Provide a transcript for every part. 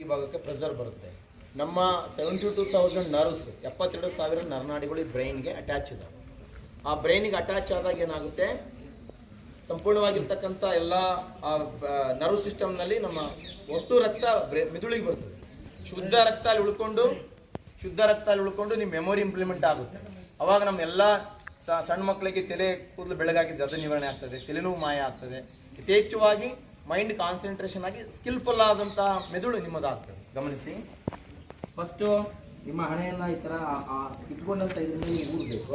ಈ ಭಾಗಕ್ಕೆ ಪ್ರೆಷರ್ ಬರುತ್ತೆ. ನಮ್ಮ 72,000 ನರ್ವ್ಸ್, 72,000 ನರನಾಡಿಗಳು ಬ್ರೈನ್ಗೆ ಅಟ್ಯಾಚ್ ಇದೆ. ಆ ಬ್ರೈನಿಗೆ ಅಟ್ಯಾಚ್ ಆದಾಗ ಏನಾಗುತ್ತೆ, ಸಂಪೂರ್ಣವಾಗಿರ್ತಕ್ಕಂಥ ಎಲ್ಲ ನರ್ವ್ ಸಿಸ್ಟಮ್ನಲ್ಲಿ ನಮ್ಮ ಒಟ್ಟು ರಕ್ತ ಮಿದುಳಿಗೆ ಬರ್ತದೆ. ಶುದ್ಧ ರಕ್ತ ಅಲ್ಲಿ ಉಳ್ಕೊಂಡು ನಿಮ್ಮ ಮೆಮೊರಿ ಇಂಪ್ಲಿಮೆಂಟ್ ಆಗುತ್ತೆ. ಅವಾಗ ನಮ್ಮ ಎಲ್ಲ ಸಣ್ಣ ಮಕ್ಕಳಿಗೆ ತಲೆ ಕೂದಲು ಬೆಳಗಾಗಿದ್ದರೆ ಅದು ನಿವಾರಣೆ ಆಗ್ತದೆ, ತಲೆನೋವು ಮಾಯ ಆಗ್ತದೆ. ಯಥೇಚ್ಛವಾಗಿ ಮೈಂಡ್ ಕಾನ್ಸಂಟ್ರೇಷನ್ ಆಗಿ ಸ್ಕಿಲ್ಫುಲ್ ಆದಂಥ ಮೆದುಳು ನಿಮ್ಮದಾಗ್ತದೆ. ಗಮನಿಸಿ, ಫಸ್ಟು ನಿಮ್ಮ ಹಣೆಯನ್ನು ಈ ಥರ ಇಟ್ಕೊಂಡಂತ ಇದ್ರ ಮೇಲೆ ಊರಬೇಕು.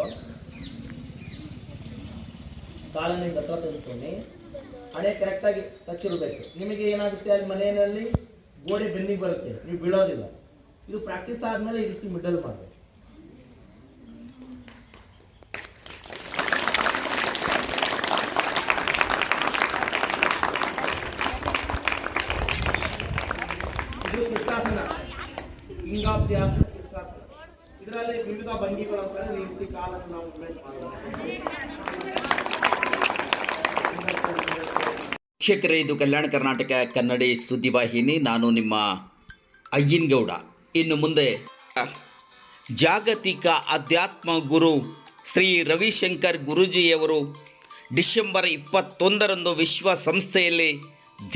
ಕಾಲನ್ನು ಹತ್ರ ತೆಗೆದುಕೊಂಡು ಹಣೆ ಕರೆಕ್ಟಾಗಿ ಟಚ್ ಇರಬೇಕು. ನಿಮಗೆ ಏನಾಗುತ್ತೆ, ಅಲ್ಲಿ ಮನೆಯಲ್ಲಿ ಗೋಡೆ ಬೆನ್ನಿಗೆ ಬರುತ್ತೆ, ನೀವು ಬೀಳೋದಿಲ್ಲ. ಇದು ಪ್ರಾಕ್ಟೀಸ್ ಆದಮೇಲೆ ಈ ರೀತಿ ಮಿಡಲ್ ಮಾಡಬೇಕು. ಇದು ಶಿರ್ಷಾಸನ, ಲಿಂಗಾಭ್ಯಾಸ ಶಿರ್ಷಾಸನ. ಇದರಲ್ಲಿ ವಿವಿಧ ಭಂಗಿಗಳು ಅಂತ ಈ ರೀತಿ ಕಾಲನ್ನು ನಾವು ಮೂವ್ಮೆಂಟ್ ಮಾಡಬಹುದು. ವೀಕ್ಷಕರೇ, ಇದು ಕಲ್ಯಾಣ ಕರ್ನಾಟಕ ಕನ್ನಡಿ ಸುದ್ದಿವಾಹಿನಿ. ನಾನು ನಿಮ್ಮ ಅಯ್ಯನಗೌಡ. ಇನ್ನು ಮುಂದೆ ಜಾಗತಿಕ ಅಧ್ಯಾತ್ಮ ಗುರು ಶ್ರೀ ರವಿಶಂಕರ್ ಗುರೂಜಿಯವರು ಡಿಸೆಂಬರ್ 21ರಂದು ವಿಶ್ವಸಂಸ್ಥೆಯಲ್ಲಿ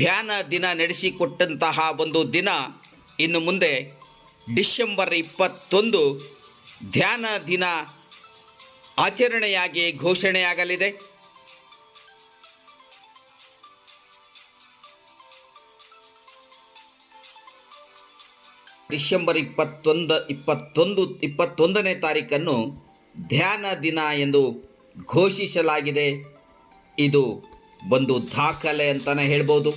ಧ್ಯಾನ ದಿನ ನಡೆಸಿಕೊಟ್ಟಂತಹ ಒಂದು ದಿನ ಇನ್ನು ಮುಂದೆ ಡಿಸೆಂಬರ್ 21 ಧ್ಯಾನ ದಿನ ಆಚರಣೆಯಾಗಿ ಘೋಷಣೆಯಾಗಲಿದೆ. ಡಿಸೆಂಬರ್ 21ನೇ ತಾರೀಕನ್ನು ಧ್ಯಾನ ದಿನ ಎಂದು ಘೋಷಿಸಲಾಗಿದೆ. ಇದು ಒಂದು ದಾಖಲೆ ಅಂತಲೇ ಹೇಳ್ಬೋದು.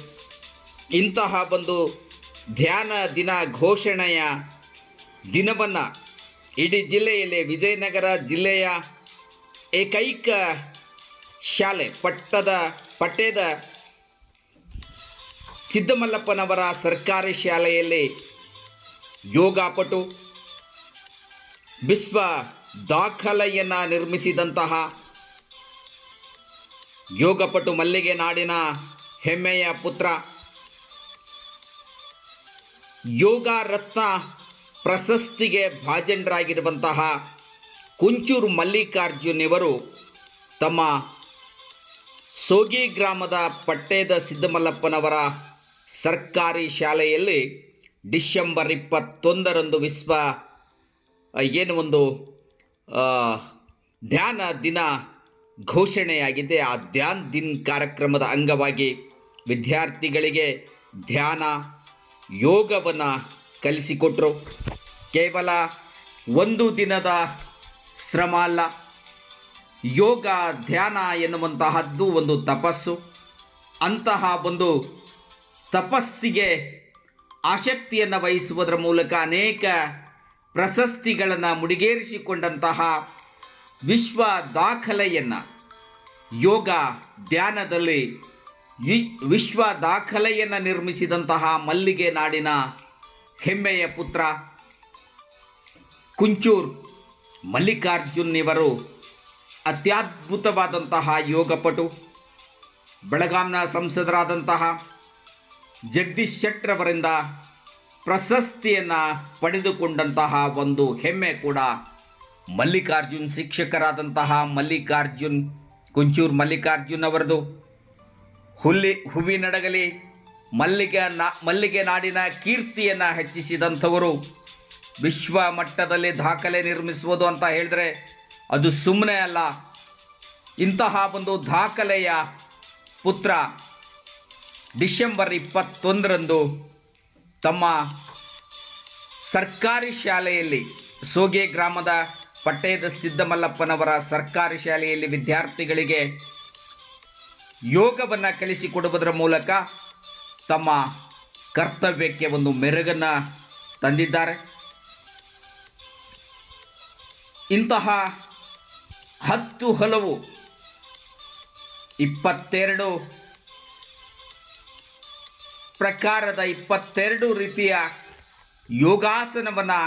ಇಂತಹ ಒಂದು ಧ್ಯಾನ ದಿನ ಘೋಷಣೆಯ ದಿನವನ್ನು ಇಡೀ ಜಿಲ್ಲೆಯಲ್ಲಿ ವಿಜಯನಗರ ಜಿಲ್ಲೆಯ ಏಕೈಕ ಶಾಲೆ ಪಟ್ಟದ ಸಿದ್ದಮಲ್ಲಪ್ಪನವರ ಸರ್ಕಾರಿ ಶಾಲೆಯಲ್ಲಿ ಯೋಗಪಟು ವಿಶ್ವ ದಾಖಲೆಯನ್ನು ನಿರ್ಮಿಸಿದಂತಹ ಯೋಗಪಟು ಮಲ್ಲಿಗೆ ನಾಡಿನ ಹೆಮ್ಮೆಯ ಪುತ್ರ, ಯೋಗ ರತ್ನ ಪ್ರಶಸ್ತಿಗೆ ಭಾಜನರಾಗಿರುವಂತಹ ಕುಂಚೂರು ಮಲ್ಲಿಕಾರ್ಜುನ್ ಇವರು ತಮ್ಮ ಸೋಗಿ ಗ್ರಾಮದ ಪಟ್ಟೇದ ಸಿದ್ದಮಲ್ಲಪ್ಪನವರ ಸರ್ಕಾರಿ ಶಾಲೆಯಲ್ಲಿ ಡಿಸೆಂಬರ್ 21ರಂದು ವಿಶ್ವ ಧ್ಯಾನ ದಿನ ಘೋಷಣೆಯಾಗಿದೆ. ಆ ಧ್ಯಾನ ದಿನ ಕಾರ್ಯಕ್ರಮದ ಅಂಗವಾಗಿ ವಿದ್ಯಾರ್ಥಿಗಳಿಗೆ ಧ್ಯಾನ ಯೋಗವನ್ನು ಕಲಿಸಿಕೊಟ್ರು. ಕೇವಲ ಒಂದು ದಿನದ ಶ್ರಮ ಅಲ್ಲ, ಯೋಗ ಧ್ಯಾನ ಎನ್ನುವಂತಹದ್ದು ಒಂದು ತಪಸ್ಸು. ಅಂತಹ ಒಂದು ತಪಸ್ಸಿಗೆ ಆಸಕ್ತಿಯನ್ನು ವಹಿಸುವುದರ ಮೂಲಕ ಅನೇಕ ಪ್ರಶಸ್ತಿಗಳನ್ನು ಮುಡಿಗೇರಿಸಿಕೊಂಡಂತಹ ವಿಶ್ವ ದಾಖಲೆಯನ್ನು ಯೋಗ ಧ್ಯಾನದಲ್ಲಿ ವಿಶ್ವ ದಾಖಲೆಯನ್ನು ನಿರ್ಮಿಸಿದಂತಹ ಮಲ್ಲಿಗೆ ನಾಡಿನ ಹೆಮ್ಮೆಯ ಪುತ್ರ ಕುಂಚೂರು ಮಲ್ಲಿಕಾರ್ಜುನ್ ಇವರು ಅತ್ಯದ್ಭುತವಾದಂತಹ ಯೋಗಪಟು. ಬೆಳಗಾಂನ ಸಂಸದರಾದಂತಹ ಜಗದೀಶ್ ಶೆಟ್ಟರ್ ಅವರಿಂದ ಪ್ರಶಸ್ತಿಯನ್ನು ಪಡೆದುಕೊಂಡಂತಹ ಒಂದು ಹೆಮ್ಮೆ ಕೂಡ ಮಲ್ಲಿಕಾರ್ಜುನ್ ಶಿಕ್ಷಕರಾದಂತಹ ಕುಂಚೂರು ಮಲ್ಲಿಕಾರ್ಜುನ್ ಅವರದು. ಹೂವಿನಡಗಲಿ ಮಲ್ಲಿಗೆ ನಾಡಿನ ಕೀರ್ತಿಯನ್ನು ಹೆಚ್ಚಿಸಿದಂಥವರು. ವಿಶ್ವ ಮಟ್ಟದಲ್ಲಿ ದಾಖಲೆ ನಿರ್ಮಿಸುವುದು ಅಂತ ಹೇಳಿದ್ರೆ ಅದು ಸುಮ್ಮನೆ ಅಲ್ಲ. ಇಂತಹ ಒಂದು ದಾಖಲೆಯ ಪುತ್ರ ಡಿಸೆಂಬರ್ 21ರಂದು ತಮ್ಮ ಸರ್ಕಾರಿ ಶಾಲೆಯಲ್ಲಿ ಸೋಗೆ ಗ್ರಾಮದ ಪಟ್ಟೇದ ಸಿದ್ದಮಲ್ಲಪ್ಪನವರ ಸರ್ಕಾರಿ ಶಾಲೆಯಲ್ಲಿ ವಿದ್ಯಾರ್ಥಿಗಳಿಗೆ ಯೋಗವನ್ನು ಕಲಿಸಿಕೊಡುವುದರ ಮೂಲಕ ತಮ್ಮ ಕರ್ತವ್ಯಕ್ಕೆ ಒಂದು ಮೆರುಗನ್ನು ತಂದಿದ್ದಾರೆ. ಇಂತಹ 10 ಹಲವು 22 ಪ್ರಕಾರದ 22 ರೀತಿಯ ಯೋಗಾಸನವನ್ನು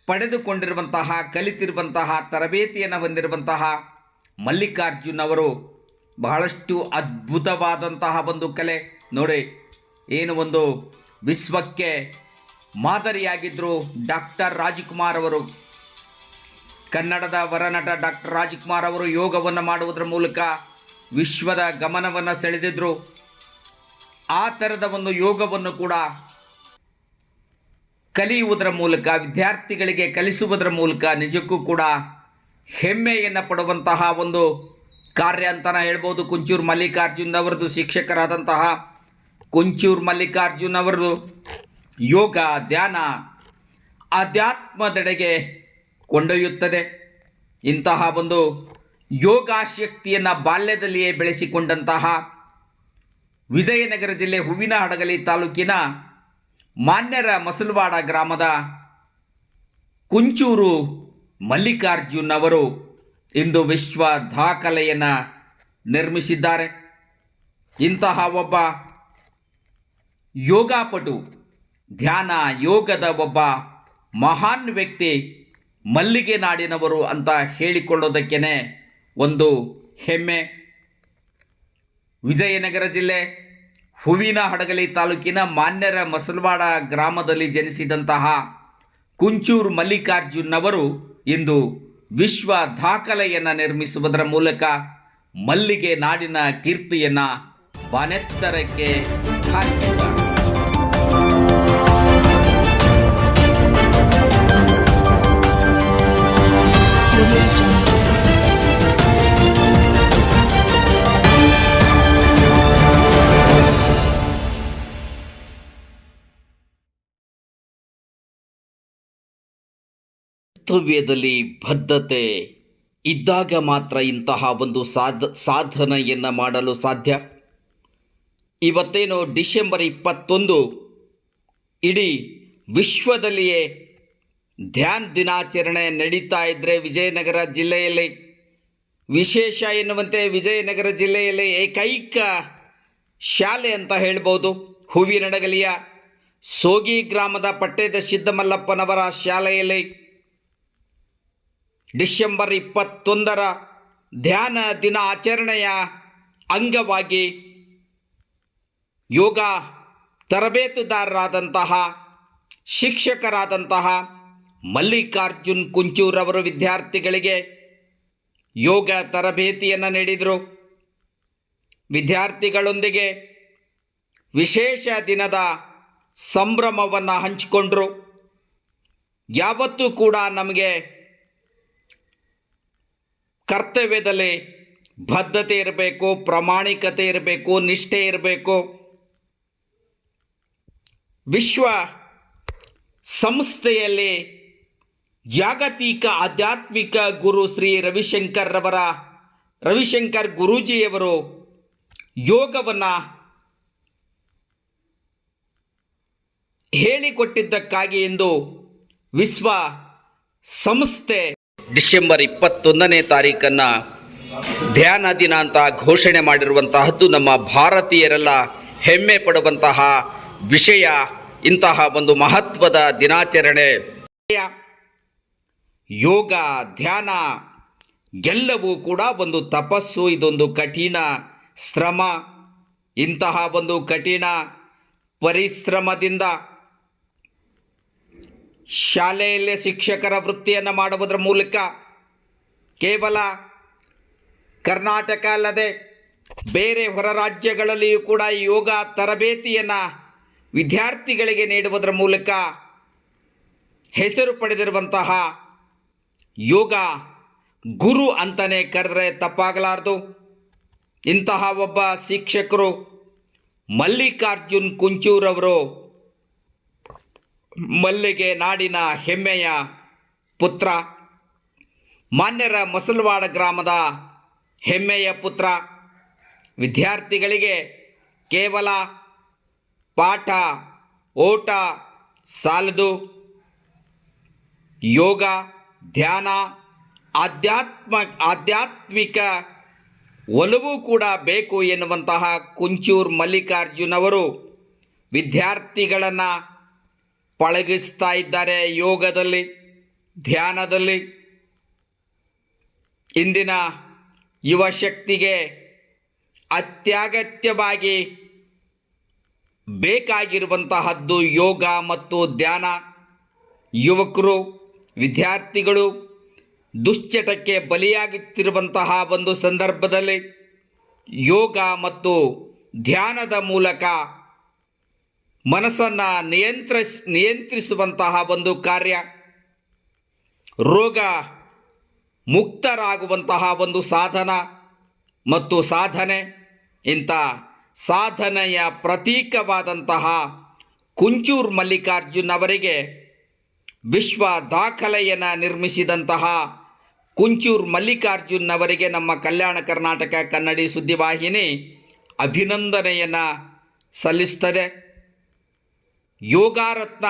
ಪಡೆದುಕೊಂಡಿರುವಂತಹ ಕಲಿತಿರುವಂತಹ ತರಬೇತಿಯನ್ನು ಹೊಂದಿರುವಂತಹ ಮಲ್ಲಿಕಾರ್ಜುನ್ ಅವರು ಬಹಳಷ್ಟು ಅದ್ಭುತವಾದಂತಹ ಒಂದು ಕಲೆ ನೋಡಿ. ಏನು ಒಂದು ವಿಶ್ವಕ್ಕೆ ಮಾದರಿಯಾಗಿದ್ದರು ಡಾಕ್ಟರ್ ರಾಜ್ಕುಮಾರ್ ಅವರು. ಕನ್ನಡದ ವರನಟ ಡಾಕ್ಟರ್ ರಾಜ್ಕುಮಾರ್ ಅವರು ಯೋಗವನ್ನು ಮಾಡುವುದರ ಮೂಲಕ ವಿಶ್ವದ ಗಮನವನ್ನು ಸೆಳೆದಿದ್ದರು. ಆ ಥರದ ಒಂದು ಯೋಗವನ್ನು ಕೂಡ ಕಲಿಯುವುದರ ಮೂಲಕ, ವಿದ್ಯಾರ್ಥಿಗಳಿಗೆ ಕಲಿಸುವುದರ ಮೂಲಕ ನಿಜಕ್ಕೂ ಕೂಡ ಹೆಮ್ಮೆಯನ್ನು ಪಡುವಂತಹ ಒಂದು ಕಾರ್ಯ ಅಂತಲೇ ಹೇಳ್ಬೋದು. ಕುಂಚೂರು ಮಲ್ಲಿಕಾರ್ಜುನ್ ಅವರದು ಶಿಕ್ಷಕರಾದಂತಹ ಕುಂಚೂರು ಮಲ್ಲಿಕಾರ್ಜುನ್ ಅವರದು ಯೋಗ, ಧ್ಯಾನ, ಅಧ್ಯಾತ್ಮದೆಡೆಗೆ ಕೊಂಡೊಯ್ಯುತ್ತದೆ. ಇಂತಹ ಒಂದು ಯೋಗಾಸಕ್ತಿಯನ್ನು ಬಾಲ್ಯದಲ್ಲಿಯೇ ಬೆಳೆಸಿಕೊಂಡಂತಹ ವಿಜಯನಗರ ಜಿಲ್ಲೆ ಹೂವಿನಹಡಗಲಿ ತಾಲೂಕಿನ ಮಾನ್ಯರ ಮಸಲವಾಡ ಗ್ರಾಮದ ಕುಂಚೂರು ಮಲ್ಲಿಕಾರ್ಜುನ್ ಅವರು ಇಂದು ವಿಶ್ವ ದಾಖಲೆಯನ್ನು ನಿರ್ಮಿಸಿದ್ದಾರೆ. ಇಂತಹ ಒಬ್ಬ ಯೋಗಾಪಟು, ಧ್ಯಾನ ಯೋಗದ ಒಬ್ಬ ಮಹಾನ್ ವ್ಯಕ್ತಿ ಮಲ್ಲಿಗೆ ನಾಡಿನವರು ಅಂತ ಹೇಳಿಕೊಳ್ಳೋದಕ್ಕೇ ಒಂದು ಹೆಮ್ಮೆ. ವಿಜಯನಗರ ಜಿಲ್ಲೆ ಹೂವಿನಹಡಗಲಿ ತಾಲೂಕಿನ ಮಾನ್ಯರ ಮಸಲವಾಡ ಗ್ರಾಮದಲ್ಲಿ ಜನಿಸಿದಂತಹ ಕುಂಚೂರು ಮಲ್ಲಿಕಾರ್ಜುನ್ ಅವರು ಇಂದು ವಿಶ್ವ ದಾಖಲೆಯನ್ನು ನಿರ್ಮಿಸುವುದರ ಮೂಲಕ ಮಲ್ಲಿಗೆ ನಾಡಿನ ಕೀರ್ತಿಯನ್ನು ಬಾನೆತ್ತರಕ್ಕೆ ಹಾರಿಸಿದ್ದಾರೆ. ಕರ್ತವ್ಯದಲ್ಲಿ ಬದ್ಧತೆ ಇದ್ದಾಗ ಮಾತ್ರ ಇಂತಹ ಒಂದು ಸಾಧನೆಯನ್ನು ಮಾಡಲು ಸಾಧ್ಯ. ಇವತ್ತೇನು ಡಿಸೆಂಬರ್ 21 ಇಡೀ ವಿಶ್ವದಲ್ಲಿಯೇ ಧ್ಯಾನ್ ದಿನಾಚರಣೆ ನಡೀತಾ ಇದ್ದರೆ ವಿಜಯನಗರ ಜಿಲ್ಲೆಯಲ್ಲಿ ವಿಶೇಷ ಎನ್ನುವಂತೆ ವಿಜಯನಗರ ಜಿಲ್ಲೆಯಲ್ಲಿ ಏಕೈಕ ಶಾಲೆ ಅಂತ ಹೇಳ್ಬೋದು. ಹೂವಿನಹಡಗಲಿಯ ಸೋಗಿ ಗ್ರಾಮದ ಪಟ್ಟೇದ ಸಿದ್ದಮಲ್ಲಪ್ಪನವರ ಶಾಲೆಯಲ್ಲಿ ಡಿಸೆಂಬರ್ 21 ಧ್ಯಾನ ದಿನ ಆಚರಣೆಯ ಅಂಗವಾಗಿ ಯೋಗ ತರಬೇತುದಾರರಾದಂತಹ ಶಿಕ್ಷಕರಾದಂತಹ ಮಲ್ಲಿಕಾರ್ಜುನ್ ಕುಂಚೂರವರು ವಿದ್ಯಾರ್ಥಿಗಳಿಗೆ ಯೋಗ ತರಬೇತಿಯನ್ನು ನೀಡಿದರು. ವಿದ್ಯಾರ್ಥಿಗಳೊಂದಿಗೆ ವಿಶೇಷ ದಿನದ ಸಂಭ್ರಮವನ್ನು ಹಂಚಿಕೊಂಡರು. ಯಾವತ್ತೂ ಕೂಡ ನಮಗೆ ಕರ್ತವ್ಯದಲ್ಲಿ ಬದ್ಧತೆ ಇರಬೇಕು, ಪ್ರಾಮಾಣಿಕತೆ ಇರಬೇಕು, ನಿಷ್ಠೆ ಇರಬೇಕು. ವಿಶ್ವ ಸಂಸ್ಥೆಯಲ್ಲಿ ಜಾಗತಿಕ ಆಧ್ಯಾತ್ಮಿಕ ಗುರು ಶ್ರೀ ರವಿಶಂಕರ್ ಗುರೂಜಿಯವರು ಯೋಗವನ್ನು ಹೇಳಿಕೊಟ್ಟಿದ್ದಕ್ಕಾಗಿ ಇಂದು ವಿಶ್ವ ಸಂಸ್ಥೆ ಡಿಸೆಂಬರ್ 21ನೇ ತಾರೀಕನ್ನು ಧ್ಯಾನ ದಿನ ಅಂತ ಘೋಷಣೆ ಮಾಡಿರುವಂತಹದ್ದು ನಮ್ಮ ಭಾರತೀಯರೆಲ್ಲ ಹೆಮ್ಮೆ ಪಡುವಂತಹ ವಿಷಯ. ಇಂತಹ ಒಂದು ಮಹತ್ವದ ದಿನಾಚರಣೆ. ಯೋಗ, ಧ್ಯಾನ ಎಲ್ಲವೂ ಕೂಡ ಒಂದು ತಪಸ್ಸು, ಇದೊಂದು ಕಠಿಣ ಶ್ರಮ. ಇಂತಹ ಒಂದು ಕಠಿಣ ಪರಿಶ್ರಮದಿಂದ ಶಾಲೆಯಲ್ಲೇ ಶಿಕ್ಷಕರ ವೃತ್ತಿಯನ್ನು ಮಾಡುವುದರ ಮೂಲಕ ಕೇವಲ ಕರ್ನಾಟಕ ಅಲ್ಲದೆ ಬೇರೆ ಹೊರ ರಾಜ್ಯಗಳಲ್ಲಿಯೂ ಕೂಡ ಯೋಗ ತರಬೇತಿಯನ್ನು ವಿದ್ಯಾರ್ಥಿಗಳಿಗೆ ನೀಡುವುದರ ಮೂಲಕ ಹೆಸರು ಪಡೆದಿರುವಂತಹ ಯೋಗ ಗುರು ಅಂತಲೇ ಕರೆದರೆ ತಪ್ಪಾಗಲಾರದು. ಇಂತಹ ಒಬ್ಬ ಶಿಕ್ಷಕರು ಮಲ್ಲಿಕಾರ್ಜುನ್ ಕುಂಚೂರವರು ಮಲ್ಲಿಗೆ ನಾಡಿನ ಹೆಮ್ಮೆಯ ಪುತ್ರ, ಮಾನ್ಯರ ಮಸಲವಾಡ ಗ್ರಾಮದ ಹೆಮ್ಮೆಯ ಪುತ್ರ. ವಿದ್ಯಾರ್ಥಿಗಳಿಗೆ ಕೇವಲ ಪಾಠ ಓಟ ಸಾಲದು, ಯೋಗ, ಧ್ಯಾನ, ಆಧ್ಯಾತ್ಮಿಕ ಒಲವು ಕೂಡ ಬೇಕು ಎನ್ನುವಂತಹ ಕುಂಚೂರು ಮಲ್ಲಿಕಾರ್ಜುನ್ ಅವರು ವಿದ್ಯಾರ್ಥಿಗಳನ್ನು ಪಳಗಿಸ್ತಾ ಇದ್ದಾರೆ. ಯೋಗದಲ್ಲಿ, ಧ್ಯಾನದಲ್ಲಿ ಇಂದಿನ ಯುವ ಶಕ್ತಿಗೆ ಅತ್ಯಗತ್ಯವಾಗಿ ಬೇಕಾಗಿರುವಂತಹದ್ದು ಯೋಗ ಮತ್ತು ಧ್ಯಾನ. ಯುವಕರು, ವಿದ್ಯಾರ್ಥಿಗಳು ದುಶ್ಚಟಕ್ಕೆ ಬಲಿಯಾಗುತ್ತಿರುವಂತಹ ಒಂದು ಸಂದರ್ಭದಲ್ಲಿ ಯೋಗ ಮತ್ತು ಧ್ಯಾನದ ಮೂಲಕ ಮನಸ್ಸನ್ನು ನಿಯಂತ್ರಿಸುವಂತಹ ಒಂದು ಕಾರ್ಯ, ರೋಗ ಮುಕ್ತರಾಗುವಂತಹ ಒಂದು ಸಾಧನ ಮತ್ತು ಸಾಧನೆ, ಇಂಥ ಸಾಧನೆಯ ಪ್ರತೀಕವಾದಂತಹ ಕುಂಚೂರು ಮಲ್ಲಿಕಾರ್ಜುನ್ ಅವರಿಗೆ ವಿಶ್ವ ದಾಖಲೆಯನ್ನು ನಿರ್ಮಿಸಿದಂತಹ ಕುಂಚೂರು ಮಲ್ಲಿಕಾರ್ಜುನ್ ಅವರಿಗೆ ನಮ್ಮ ಕಲ್ಯಾಣ ಕರ್ನಾಟಕ ಕನ್ನಡಿ ಸುದ್ದಿವಾಹಿನಿ ಅಭಿನಂದನೆಯನ್ನು ಸಲ್ಲಿಸುತ್ತದೆ. ಯೋಗಾರತ್ನ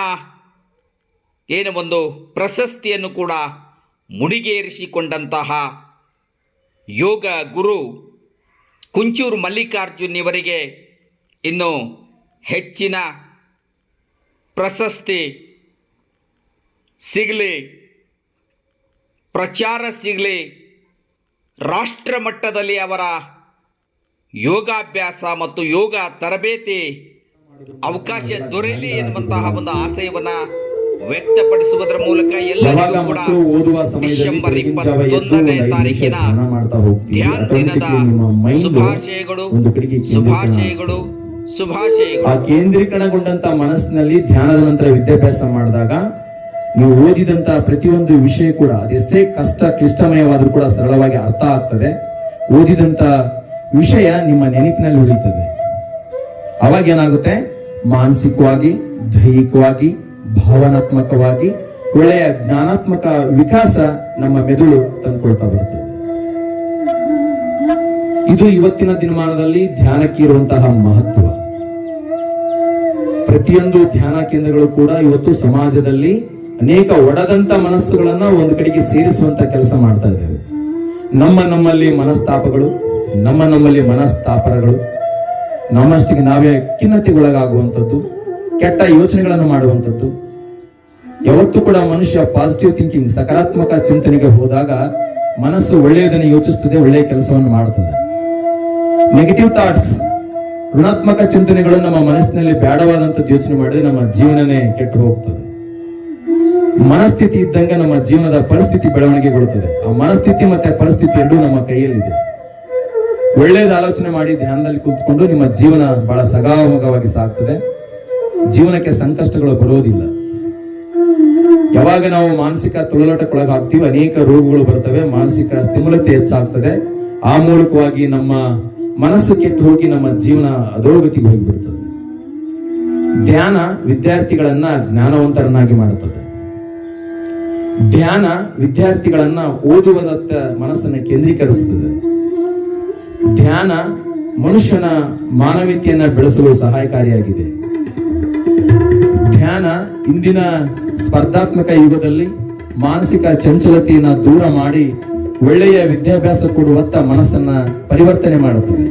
ಏನು ಒಂದು ಪ್ರಶಸ್ತಿಯನ್ನು ಕೂಡ ಮುಡಿಗೇರಿಸಿಕೊಂಡಂತಹ ಯೋಗ ಗುರು ಕುಂಚೂರು ಮಲ್ಲಿಕಾರ್ಜುನ್ ಇವರಿಗೆ ಇನ್ನು ಹೆಚ್ಚಿನ ಪ್ರಶಸ್ತಿ ಸಿಗಲಿ, ಪ್ರಚಾರ ಸಿಗಲಿ, ರಾಷ್ಟ್ರ ಮಟ್ಟದಲ್ಲಿ ಅವರ ಯೋಗಾಭ್ಯಾಸ ಮತ್ತು ಯೋಗ ತರಬೇತಿ ಅವಕಾಶ ದೊರೆಯಲಿ ಎನ್ನುವಂತಹ ಒಂದು ಆಶಯವನ್ನು ವ್ಯಕ್ತಪಡಿಸುವುದರ ಮೂಲಕ ಎಲ್ಲರಿಗೂ ಕೂಡ ಡಿಸೆಂಬರ್ 21ನೇ ತಾರೀಕಿನ ಧ್ಯಾನ ದಿನದ ಶುಭಾಶಯಗಳು. ಆ ಕೇಂದ್ರೀಕರಣಗೊಂಡಂತ ಮನಸ್ಸಿನಲ್ಲಿ ಧ್ಯಾನದ ನಂತರ ವಿದ್ಯಾಭ್ಯಾಸ ಮಾಡಿದಾಗ ನೀವು ಓದಿದಂತ ಪ್ರತಿಯೊಂದು ವಿಷಯ ಕೂಡ ಅದೆಷ್ಟೇ ಕ್ಲಿಷ್ಟಮಯವಾದ್ರೂ ಕೂಡ ಸರಳವಾಗಿ ಅರ್ಥ ಆಗ್ತದೆ. ಓದಿದಂತ ವಿಷಯ ನಿಮ್ಮ ನೆನಪಿನಲ್ಲಿ ಉಳಿತದೆ. ಅವಾಗ ಏನಾಗುತ್ತೆ, ಮಾನಸಿಕವಾಗಿ, ದೈಹಿಕವಾಗಿ, ಭಾವನಾತ್ಮಕವಾಗಿ ಒಳ್ಳೆಯ ಜ್ಞಾನಾತ್ಮಕ ವಿಕಾಸ ನಮ್ಮ ಮೆದುಳು ತಂದುಕೊಳ್ತಾ ಬರ್ತದೆ. ಇದು ಇವತ್ತಿನ ದಿನಮಾನದಲ್ಲಿ ಧ್ಯಾನಕ್ಕೆ ಇರುವಂತಹ ಮಹತ್ವ. ಪ್ರತಿಯೊಂದು ಧ್ಯಾನ ಕೇಂದ್ರಗಳು ಕೂಡ ಇವತ್ತು ಸಮಾಜದಲ್ಲಿ ಅನೇಕ ಒಡೆದಂತ ಮನಸ್ಸುಗಳನ್ನ ಒಂದು ಕಡೆಗೆ ಸೇರಿಸುವಂತ ಕೆಲಸ ಮಾಡ್ತಾ ಇದ್ದೇವೆ. ನಮ್ಮಲ್ಲಿ ಮನಸ್ತಾಪಗಳು, ನಮ್ಮಲ್ಲಿ ಮನಸ್ತಾಪರಗಳು, ನಮ್ಮಷ್ಟಿಗೆ ನಾವೇ ಖಿನ್ನತೆಗೊಳಗಾಗುವಂಥದ್ದು, ಕೆಟ್ಟ ಯೋಚನೆಗಳನ್ನು ಮಾಡುವಂಥದ್ದು. ಯಾವತ್ತೂ ಕೂಡ ಮನುಷ್ಯ ಪಾಸಿಟಿವ್ ಥಿಂಕಿಂಗ್, ಸಕಾರಾತ್ಮಕ ಚಿಂತನೆಗೆ ಹೋದಾಗ ಮನಸ್ಸು ಒಳ್ಳೆಯದನ್ನು ಯೋಚಿಸುತ್ತದೆ, ಒಳ್ಳೆಯ ಕೆಲಸವನ್ನು ಮಾಡುತ್ತದೆ. ನೆಗೆಟಿವ್ ಥಾಟ್ಸ್, ಋಣಾತ್ಮಕ ಚಿಂತನೆಗಳು ನಮ್ಮ ಮನಸ್ಸಿನಲ್ಲಿ ಬೇಡವಾದಂಥದ್ದು ಯೋಚನೆ ಮಾಡಿದ್ರೆ ನಮ್ಮ ಜೀವನನೇ ಕೆಟ್ಟು ಹೋಗ್ತದೆ. ಮನಸ್ಥಿತಿ ಇದ್ದಂಗೆ ನಮ್ಮ ಜೀವನದ ಪರಿಸ್ಥಿತಿ ಬೆಳವಣಿಗೆಗೊಳ್ಳುತ್ತದೆ. ಆ ಮನಸ್ಥಿತಿ ಮತ್ತೆ ಪರಿಸ್ಥಿತಿ ಎರಡೂ ನಮ್ಮ ಕೈಯಲ್ಲಿದೆ. ಒಳ್ಳೇದು ಆಲೋಚನೆ ಮಾಡಿ ಧ್ಯಾನದಲ್ಲಿ ಕೂತ್ಕೊಂಡು ನಿಮ್ಮ ಜೀವನ ಬಹಳ ಸಗಾಮಗವಾಗಿ ಸಾಗ್ತದೆ. ಜೀವನಕ್ಕೆ ಸಂಕಷ್ಟಗಳು ಬರೋದಿಲ್ಲ. ಯಾವಾಗ ನಾವು ಮಾನಸಿಕ ತೊಳಲಾಟಕ್ಕೊಳಗಾಗ್ತೀವಿ ಅನೇಕ ರೋಗಗಳು ಬರ್ತವೆ, ಮಾನಸಿಕ ಸ್ಥಿಮುಲತೆ ಹೆಚ್ಚಾಗ್ತದೆ. ಆ ಮೂಲಕವಾಗಿ ನಮ್ಮ ಮನಸ್ಸು ಕೆಟ್ಟು ಹೋಗಿ ನಮ್ಮ ಜೀವನ ಅಧೋಗತಿಗೆ ಹೋಗಿಬಿಡ್ತದೆ. ಧ್ಯಾನ ವಿದ್ಯಾರ್ಥಿಗಳನ್ನ ಜ್ಞಾನವಂತರನ್ನಾಗಿ ಮಾಡುತ್ತದೆ. ಧ್ಯಾನ ವಿದ್ಯಾರ್ಥಿಗಳನ್ನ ಓದುವುದತ್ತ ಮನಸ್ಸನ್ನು ಕೇಂದ್ರೀಕರಿಸುತ್ತದೆ. ಧ್ಯಾನ ಮನುಷ್ಯನ ಮಾನವೀಯತೆಯನ್ನ ಬೆಳೆಸಲು ಸಹಾಯಕಾರಿಯಾಗಿದೆ. ಧ್ಯಾನ ಇಂದಿನ ಸ್ಪರ್ಧಾತ್ಮಕ ಯುಗದಲ್ಲಿ ಮಾನಸಿಕ ಚಂಚಲತೆಯನ್ನ ದೂರ ಮಾಡಿ ಒಳ್ಳೆಯ ವಿದ್ಯಾಭ್ಯಾಸ ಕೊಡುವತ್ತ ಮನಸ್ಸನ್ನ ಪರಿವರ್ತನೆ ಮಾಡುತ್ತದೆ.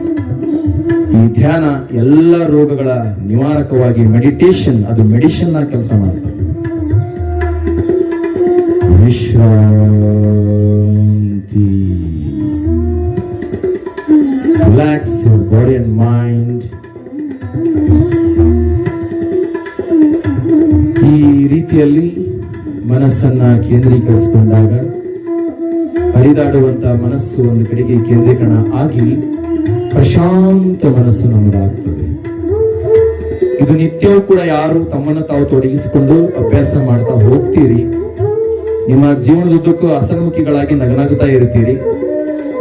ಈ ಧ್ಯಾನ ಎಲ್ಲ ರೋಗಗಳ ನಿವಾರಕವಾಗಿ ಮೆಡಿಟೇಷನ್, ಅದು ಮೆಡಿಷನ್ ಆಗಿ ಕೆಲಸ ಮಾಡುತ್ತದೆ. ವಿಶ್ರಾಂತಿ. Relax your body and mind. ಈ ರೀತಿಯಲ್ಲಿ ಮನಸ್ಸನ್ನ ಕೇಂದ್ರೀಕರಿಸಿಕೊಂಡಾಗ ಹರಿದಾಡುವಂತ ಮನಸ್ಸು ಒಂದು ಕಡೆಗೆ ಕೇಂದ್ರೀಕರಣ ಆಗಿ ಪ್ರಶಾಂತ ಮನಸ್ಸು ನಮ್ಮದಾಗ್ತದೆ. ಇದು ನಿತ್ಯವೂ ಕೂಡ ಯಾರು ತಮ್ಮನ್ನು ತಾವು ತೊಡಗಿಸಿಕೊಂಡು ಅಭ್ಯಾಸ ಮಾಡ್ತಾ ಹೋಗ್ತೀರಿ, ನಿಮ್ಮ ಜೀವನದುದ್ದಕ್ಕೂ ಹಸನ್ಮುಖಿಗಳಾಗಿ ನಗನಗುತ್ತಾ ಇರ್ತೀರಿ.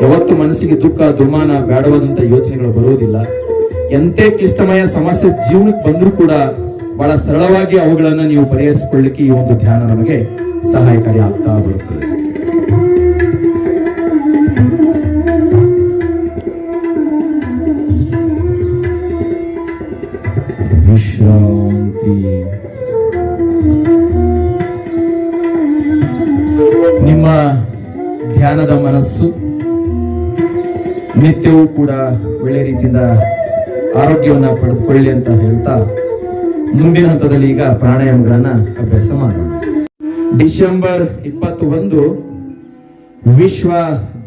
ಯಾವತ್ತು ಮನಸ್ಸಿಗೆ ದುಃಖ, ದುಮ್ಮಾನ, ಬೇಡವಾದಂತ ಯೋಚನೆಗಳು ಬರುವುದಿಲ್ಲ. ಎಂತೆ ಕ್ಲಿಷ್ಟಮಯ ಸಮಸ್ಯೆ ಜೀವನಕ್ಕೆ ಬಂದರೂ ಕೂಡ ಬಹಳ ಸರಳವಾಗಿ ಅವುಗಳನ್ನು ನೀವು ಪರಿಹರಿಸಿಕೊಳ್ಳಿಕ್ಕೆ ಈ ಒಂದು ಧ್ಯಾನ ನಮಗೆ ಸಹಾಯಕಾರಿ ಆಗ್ತಾ ಬರುತ್ತದೆ. ವಿಶ್ರಾಂತಿ. ನಿಮ್ಮ ಧ್ಯಾನದ ಮನಸ್ಸು ನಿತ್ಯವೂ ಕೂಡ ಒಳ್ಳೆ ರೀತಿಯಿಂದ ಆರೋಗ್ಯವನ್ನು ಪಡೆದುಕೊಳ್ಳಿ ಅಂತ ಹೇಳ್ತಾ ಮುಂದಿನ ಹಂತದಲ್ಲಿ ಈಗ ಪ್ರಾಣಾಯಾಮಗಳನ್ನ ಅಭ್ಯಾಸ ಮಾಡೋಣ. ಡಿಸೆಂಬರ್ 21 ವಿಶ್ವ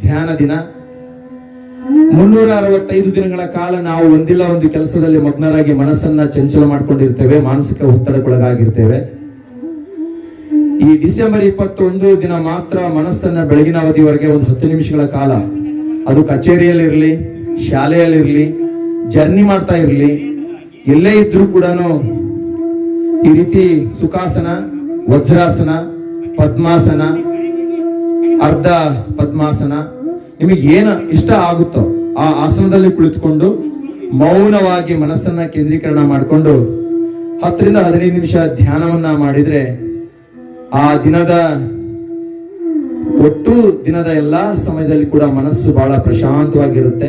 ಧ್ಯಾನ ದಿನ. 365 ದಿನಗಳ ಕಾಲ ನಾವು ಒಂದಿಲ್ಲ ಒಂದು ಕೆಲಸದಲ್ಲಿ ಮಗ್ನರಾಗಿ ಮನಸ್ಸನ್ನ ಚಂಚಲ ಮಾಡ್ಕೊಂಡಿರ್ತೇವೆ, ಮಾನಸಿಕ ಒತ್ತಡಕ್ಕೊಳಗಾಗಿರ್ತೇವೆ. ಈ ಡಿಸೆಂಬರ್ 21 ದಿನ ಮಾತ್ರ ಮನಸ್ಸನ್ನ ಬೆಳಗಿನ ಅವಧಿವರೆಗೆ ಒಂದು 10 ನಿಮಿಷಗಳ ಕಾಲ, ಅದು ಕಚೇರಿಯಲ್ಲಿರ್ಲಿ, ಶಾಲೆಯಲ್ಲಿರ್ಲಿ, ಜರ್ನಿ ಮಾಡ್ತಾ ಇರ್ಲಿ, ಎಲ್ಲೇ ಇದ್ರೂ ಕೂಡ ಈ ರೀತಿ ಸುಖಾಸನ, ವಜ್ರಾಸನ, ಪದ್ಮಾಸನ, ಅರ್ಧ ಪದ್ಮಾಸನ, ನಿಮಗೆ ಏನು ಇಷ್ಟ ಆಗುತ್ತೋ ಆ ಆಸನದಲ್ಲಿ ಕುಳಿತುಕೊಂಡು ಮೌನವಾಗಿ ಮನಸ್ಸನ್ನ ಕೇಂದ್ರೀಕರಣ ಮಾಡಿಕೊಂಡು 10 ರಿಂದ 15 ನಿಮಿಷ ಧ್ಯಾನವನ್ನ ಮಾಡಿದ್ರೆ ಆ ಒಟ್ಟು ದಿನದ ಎಲ್ಲಾ ಸಮಯದಲ್ಲಿ ಕೂಡ ಮನಸ್ಸು ಬಹಳ ಪ್ರಶಾಂತವಾಗಿರುತ್ತೆ.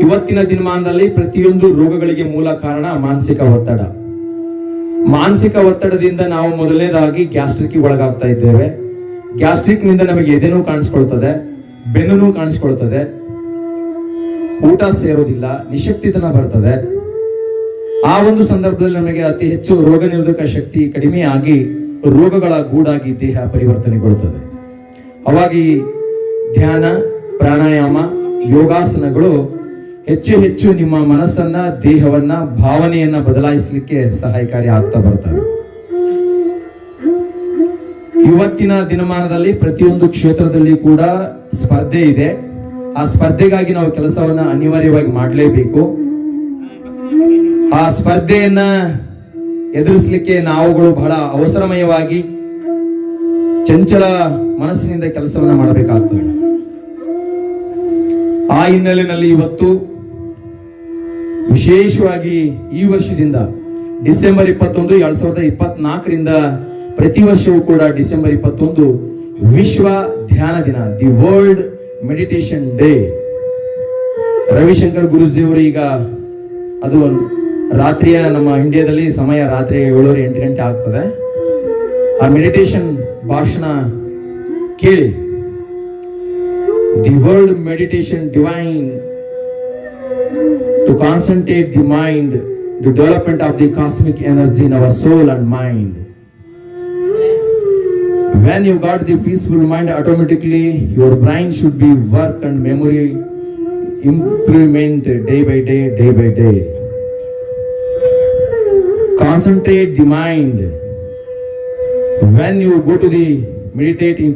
ಇವತ್ತಿನ ದಿನಮಾನದಲ್ಲಿ ಪ್ರತಿಯೊಂದು ರೋಗಗಳಿಗೆ ಮೂಲ ಕಾರಣ ಮಾನಸಿಕ ಒತ್ತಡ. ಮಾನಸಿಕ ಒತ್ತಡದಿಂದ ನಾವು ಮೊದಲನೇದಾಗಿ ಗ್ಯಾಸ್ಟ್ರಿಕ್ ಒಳಗಾಗ್ತಾ ಇದ್ದೇವೆ. ಗ್ಯಾಸ್ಟ್ರಿಕ್ ನಿಂದ ನಮಗೆ ಎದೆನೂ ಕಾಣಿಸ್ಕೊಳ್ತದೆ, ಬೆನ್ನು ಕಾಣಿಸ್ಕೊಳ್ತದೆ, ಊಟ ಸೇರೋದಿಲ್ಲ, ನಿಶಕ್ತಿತನ ಬರ್ತದೆ. ಆ ಒಂದು ಸಂದರ್ಭದಲ್ಲಿ ನಮಗೆ ಅತಿ ಹೆಚ್ಚು ರೋಗ ನಿರೋಧಕ ಶಕ್ತಿ ಕಡಿಮೆ ಆಗಿ ರೋಗಗಳ ಗೂಡಾಗಿ ದೇಹ ಪರಿವರ್ತನೆಗೊಳ್ಳುತ್ತದೆ. ಅವಾಗಿ ಧ್ಯಾನ, ಪ್ರಾಣಾಯಾಮ, ಯೋಗಾಸನಗಳು ಹೆಚ್ಚು ಹೆಚ್ಚು ನಿಮ್ಮ ಮನಸ್ಸನ್ನ, ದೇಹವನ್ನ, ಭಾವನೆಯನ್ನ ಬದಲಾಯಿಸಲಿಕ್ಕೆ ಸಹಾಯಕಾರಿ ಆಗ್ತಾ ಬರ್ತವೆ. ಇವತ್ತಿನ ದಿನಮಾನದಲ್ಲಿ ಪ್ರತಿಯೊಂದು ಕ್ಷೇತ್ರದಲ್ಲಿ ಕೂಡ ಸ್ಪರ್ಧೆ ಇದೆ. ಆ ಸ್ಪರ್ಧೆಗಾಗಿ ನಾವು ಕೆಲಸವನ್ನ ಅನಿವಾರ್ಯವಾಗಿ ಮಾಡಲೇಬೇಕು. ಆ ಸ್ಪರ್ಧೆಯನ್ನ ಎದುರಿಸಲಿಕ್ಕೆ ನಾವುಗಳು ಬಹಳ ಅವಸರಮಯವಾಗಿ ಚಂಚಲ ಮನಸ್ಸಿನಿಂದ ಕೆಲಸವನ್ನ ಮಾಡಬೇಕಾಗ್ತದೆ. ಆ ಹಿನ್ನೆಲೆಯಲ್ಲಿ ಇವತ್ತು ವಿಶೇಷವಾಗಿ ಈ ವರ್ಷದಿಂದ ಡಿಸೆಂಬರ್ 21, 2024ರಿಂದ ಪ್ರತಿ ವರ್ಷವೂ ಕೂಡ ಡಿಸೆಂಬರ್ 21 ವಿಶ್ವ ಧ್ಯಾನ ದಿನ, the world meditation day. Ravishankar ಗುರುಜಿಯವರು ಈಗ ಅದು ರಾತ್ರಿಯ ನಮ್ಮ ಇಂಡಿಯಾದಲ್ಲಿ ಸಮಯ ರಾತ್ರಿ 7:30, 8 ಗಂಟೆ ಆಗ್ತದೆ. ಆ ಮೆಡಿಟೇಷನ್ ಭಾಷಣ ಕೇಳಿ. The world meditation divine to concentrate the mind, the development of the cosmic energy in our soul and mind. When you got the peaceful mind, automatically your brain should be work and memory improvement day by day, day by day. Concentrate the mind. When you go to the meditating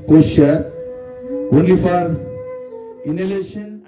posture, only for inhalation.